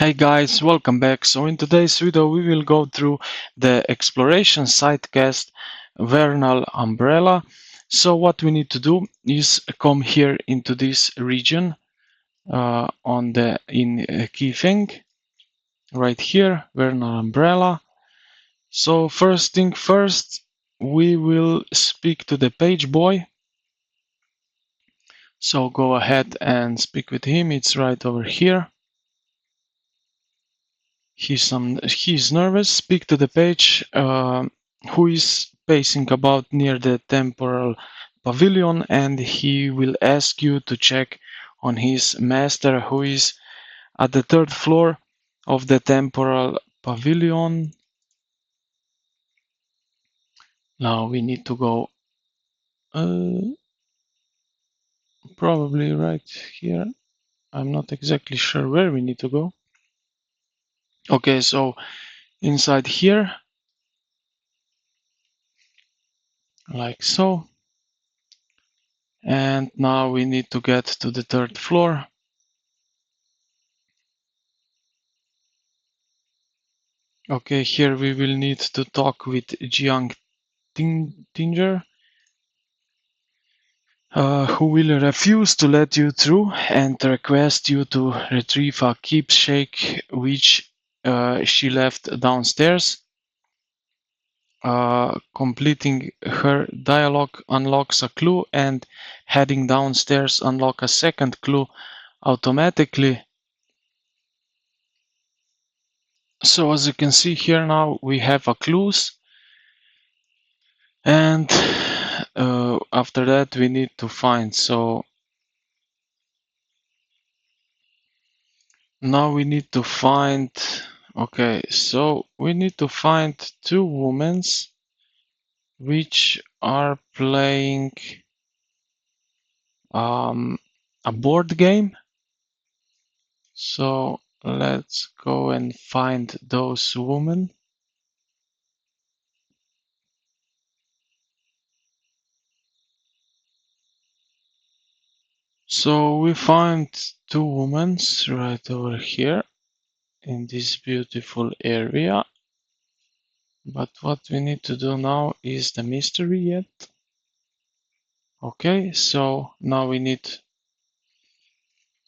Hey guys, welcome back. So in today's video we will go through the exploration side quest Vernal Umbrella. So what we need to do is come here into this region in key thing right here, Vernal Umbrella. So first thing first, we will speak to the page boy. So go ahead and speak with him. It's right over here. He's nervous. Speak to the page who is pacing about near the temporal pavilion, and he will ask you to check on his master who is at the third floor of the temporal pavilion. Now we need to go probably right here. I'm not exactly sure where we need to go. Okay, so inside here, like so. And now we need to get to the third floor. Okay, here we will need to talk with Jiang Tinger, who will refuse to let you through and request you to retrieve a keepsake which she left downstairs. Completing her dialogue unlocks a clue, and heading downstairs unlocks a second clue automatically. So as you can see here now we have a clues, and after that we need to find. So now we need to find. Okay, so we need to find two women which are playing a board game. So let's go and find those women. So we find two women right over here in this beautiful area. But what we need to do now is the mystery yet. Okay, so now we need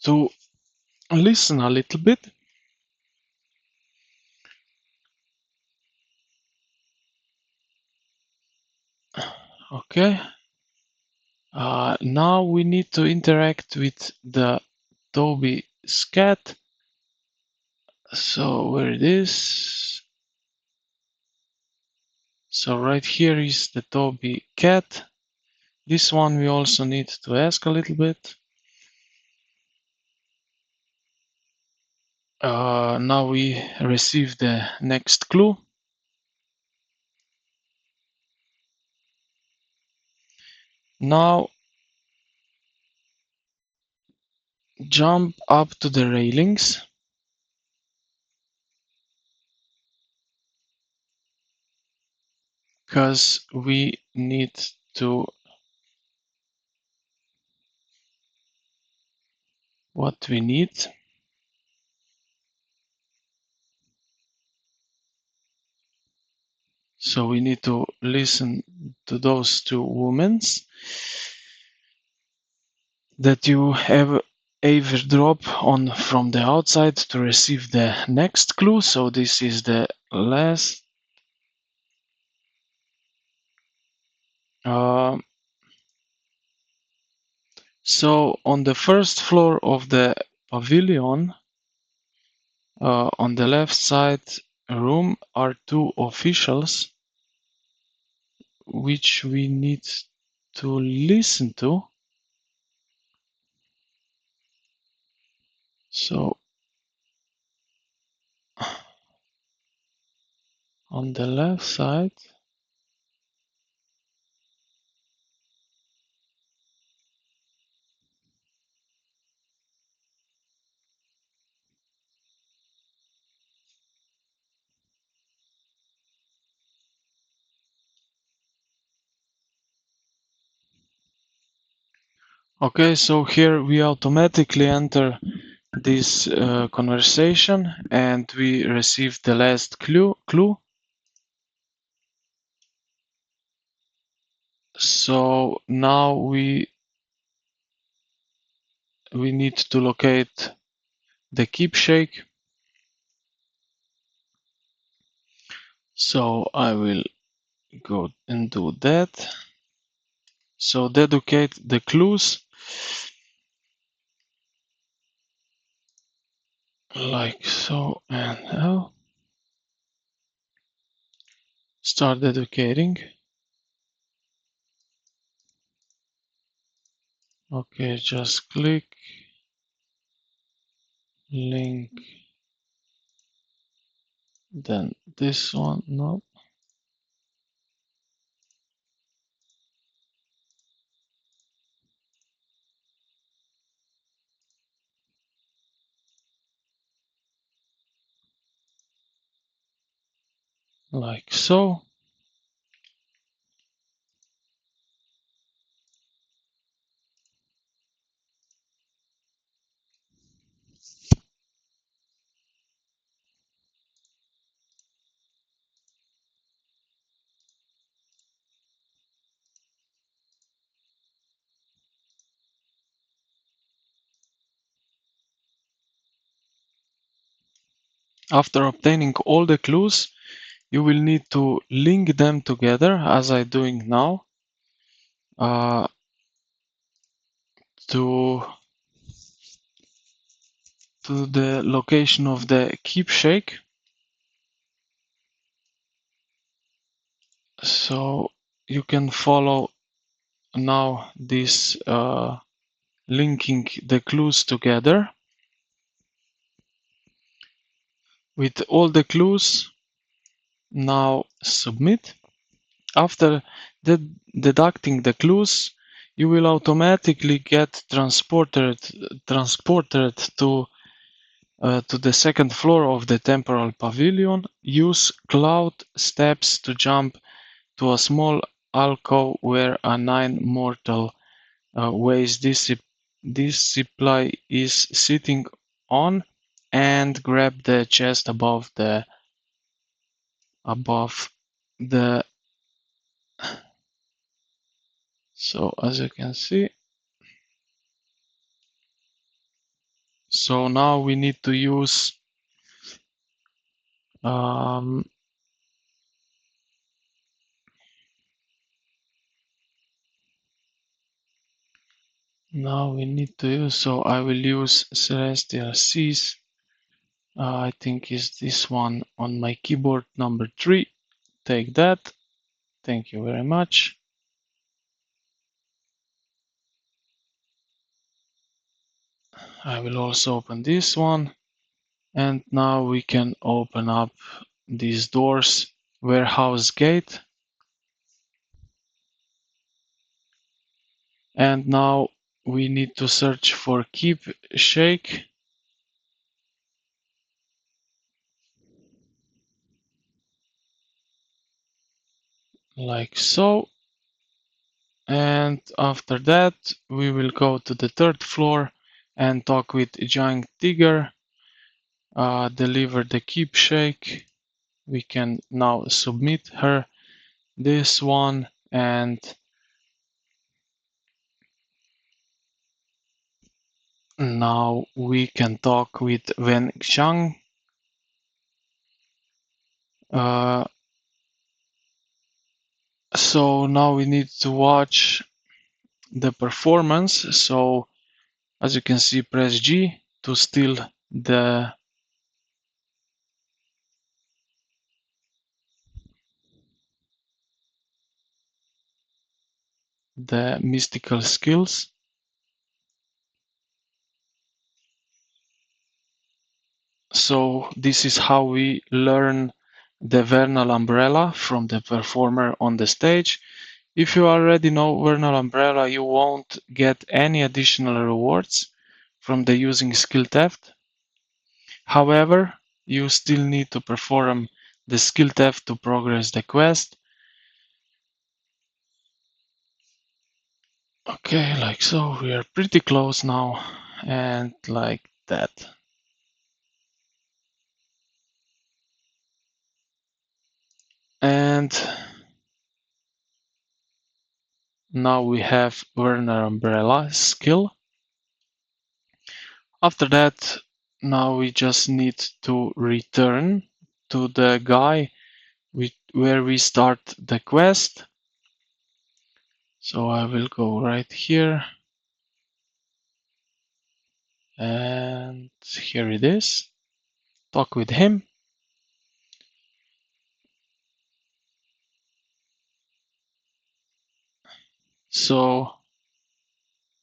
to listen a little bit. Okay. Now we need to interact with the Toby's cat. So where it is? So right here is the Toby cat. This one we also need to ask a little bit. Now we receive the next clue. Now jump up to the railings. Because we need to what we need. So we need to listen to those two women that you have airdrop on from the outside to receive the next clue. So this is the last. So on the first floor of the pavilion, on the left side room are two officials which we need to listen to. So on the left side, okay, so here we automatically enter this conversation, and we received the last clue. So now we need to locate the keepsake. So I will go and do that. So dedicate the clues like so, and now start dedicating. Okay, just click link, then this one, no. Like so. After obtaining all the clues, you will need to link them together, as I'm doing now, uh, to the location of the keepsake. So you can follow now this linking the clues together. With all the clues, now submit. After deducting the clues, you will automatically get transported to the second floor of the temporal pavilion. Use cloud steps to jump to a small alcove where a 9 mortal ways discipline is sitting on, and grab the chest above the. So as you can see, so now we need to use um, so I will use Celestial Seas. I think is this one on my keyboard, number 3. Take that. Thank you very much. I will also open this one. And now we can open up these doors. Warehouse gate. And now we need to search for keepsake. Like so. And after that, we will go to the 3rd floor and talk with Giant Tiger. Deliver the keepsake. We can now submit her this one, and now we can talk with Wen Xiang. So now we need to watch the performance. So as you can see, press G to steal the mystical skills. So this is how we learn the Vernal Umbrella from the performer on the stage. If you already know Vernal Umbrella, you won't get any additional rewards from the using skill theft. However, you still need to perform the skill theft to progress the quest. Okay, like so, we are pretty close now, and like that. And now we have Vernal Umbrela skill. After that, now we just need to return to the guy where we start the quest. So I will go right here, and here it is. Talk with him. So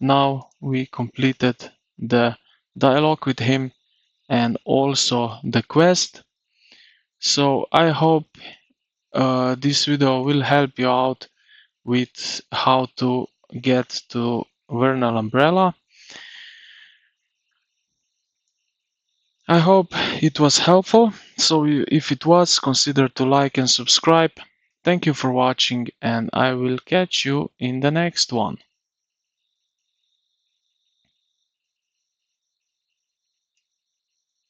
now we completed the dialogue with him and also the quest. So I hope this video will help you out with how to get to Vernal Umbrela. I hope it was helpful. So if it was, consider to like and subscribe. Thank you for watching, and I will catch you in the next one.